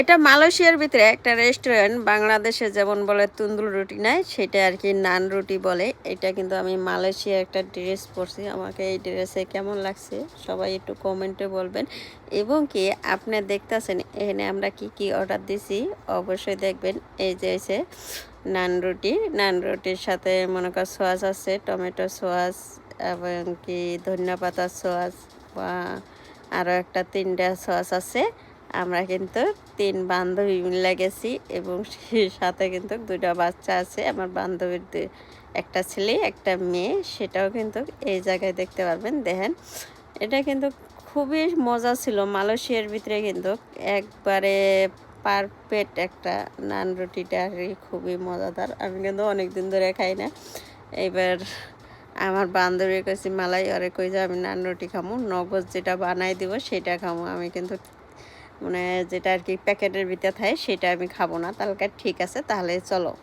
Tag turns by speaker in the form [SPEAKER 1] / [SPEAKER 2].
[SPEAKER 1] এটা মালয়েশিয়ার ভিতরে একটা রেস্টুরেন্ট, বাংলাদেশে যেমন বলে তন্দুর রুটি নাই, সেটা আর কি নান রুটি বলে। এটা কিন্তু আমি মালয়েশিয়ার একটা ড্রেস পরছি, আমাকে এই ড্রেসে কেমন লাগছে সবাই একটু কমেন্টে বলবেন। এবং কি আপনি দেখতেছেন এখানে আমরা কি কি অর্ডার দিছি, অবশ্যই দেখবেন। এই যে হচ্ছে নান রুটির সাথে মনে কর সস আছে, টমেটো সস এবং কি ধনিয়া পাতা সস, বা আরও একটা 3টা সস আছে। আমরা কিন্তু 3 বান্ধবী মিলে গেছি এবং সেই সাথে কিন্তু 2টা বাচ্চা আছে। আমার বান্ধবীর একটা ছেলে একটা মেয়ে, সেটাও কিন্তু এই জায়গায় দেখতে পারবেন। দেখেন এটা কিন্তু খুবই মজা ছিল। মালয়েশিয়ার ভিতরে কিন্তু একবারে পারফেক্ট একটা নান রুটিটা আর কি খুবই মজাদার। আমি কিন্তু অনেক দিন ধরে খাই না। এবার আমার বান্ধবীর কাছে মালাই ওরে কই যে আমি নান রুটি খামো, নগদ যেটা বানাই দিব সেটা খামো, আমি কিন্তু মানে যেটা আর কি প্যাকেটের ভিতরে থাকে সেটা আমি খাবো না। তাহলে ঠিক আছে, তাহলে চলো।